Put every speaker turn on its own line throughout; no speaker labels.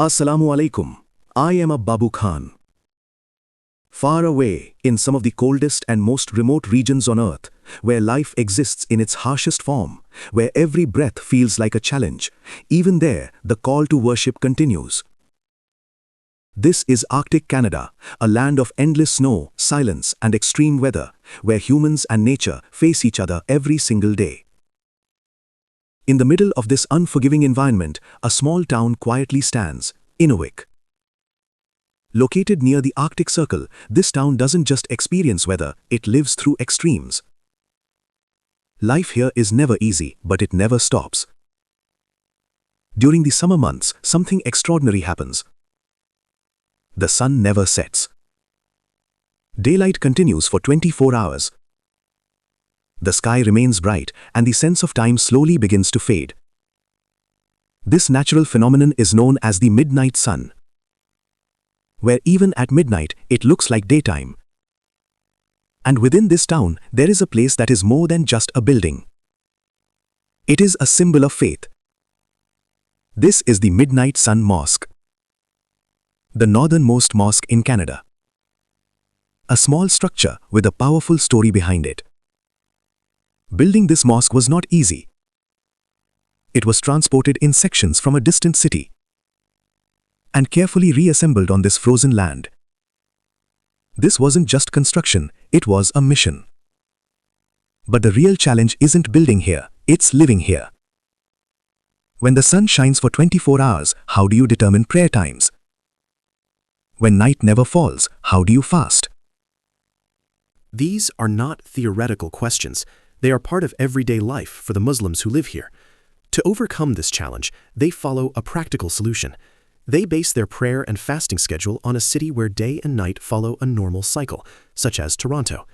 Assalamu alaikum. I am a Babu Khan. Far away, in some of the coldest and most remote regions on Earth, where life exists in its harshest form, where every breath feels like a challenge, even there, the call to worship continues. This is Arctic Canada, a land of endless snow, silence, and extreme weather, where humans and nature face each other every single day. In the middle of this unforgiving environment, a small town quietly stands, Inuvik. Located near the Arctic Circle, this town doesn't just experience weather, it lives through extremes. Life here is never easy, but it never stops. During the summer months, something extraordinary happens. The sun never sets. Daylight continues for 24 hours. The sky remains bright, and the sense of time slowly begins to fade. This natural phenomenon is known as the midnight sun, where even at midnight, it looks like daytime. And within this town, there is a place that is more than just a building. It is a symbol of faith. This is the Midnight Sun Mosque, the northernmost mosque in Canada. A small structure with a powerful story behind it. Building this mosque was not easy. It was transported in sections from a distant city and carefully reassembled on this frozen land. This wasn't just construction, it was a mission. But the real challenge isn't building here, it's living here. When the sun shines for 24 hours, how do you determine prayer times? When night never falls, how do you fast?
These are not theoretical questions. They are part of everyday life for the Muslims who live here. To overcome this challenge, they follow a practical solution. They base their prayer and fasting schedule on a city where day and night follow a normal cycle, such as Toronto.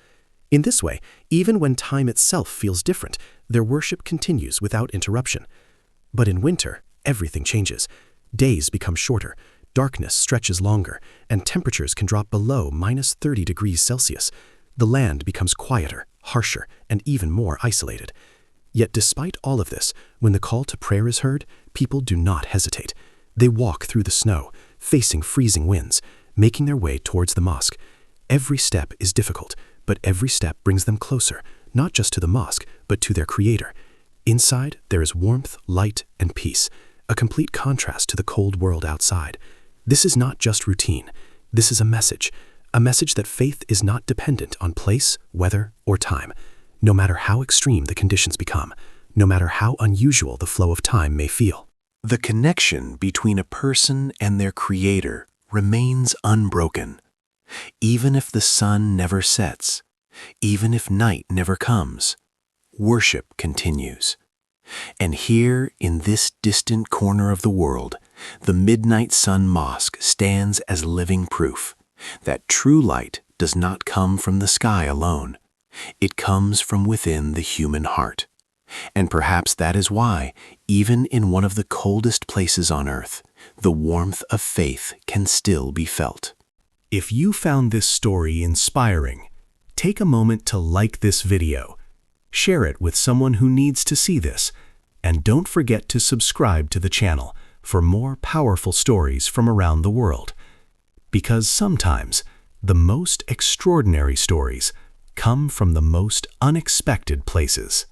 In this way, even when time itself feels different, their worship continues without interruption. But in winter, everything changes. Days become shorter, darkness stretches longer, and temperatures can drop below -30 degrees Celsius. The land becomes quieter, harsher, and even more isolated. Yet despite all of this, when the call to prayer is heard, people do not hesitate. They walk through the snow, facing freezing winds, making their way towards the mosque. Every step is difficult, but every step brings them closer, not just to the mosque, but to their Creator. Inside, there is warmth, light, and peace, a complete contrast to the cold world outside. This is not just routine. This is a message that faith is not dependent on place, weather, or time. No matter how extreme the conditions become, no matter how unusual the flow of time may feel.
The connection between a person and their Creator remains unbroken. Even if the sun never sets, even if night never comes, worship continues. And here, in this distant corner of the world, the Midnight Sun Mosque stands as living proof that true light does not come from the sky alone. It comes from within the human heart. And perhaps that is why, even in one of the coldest places on earth, the warmth of faith can still be felt.
If you found this story inspiring, take a moment to like this video, share it with someone who needs to see this, and don't forget to subscribe to the channel for more powerful stories from around the world. Because sometimes, the most extraordinary stories come from the most unexpected places.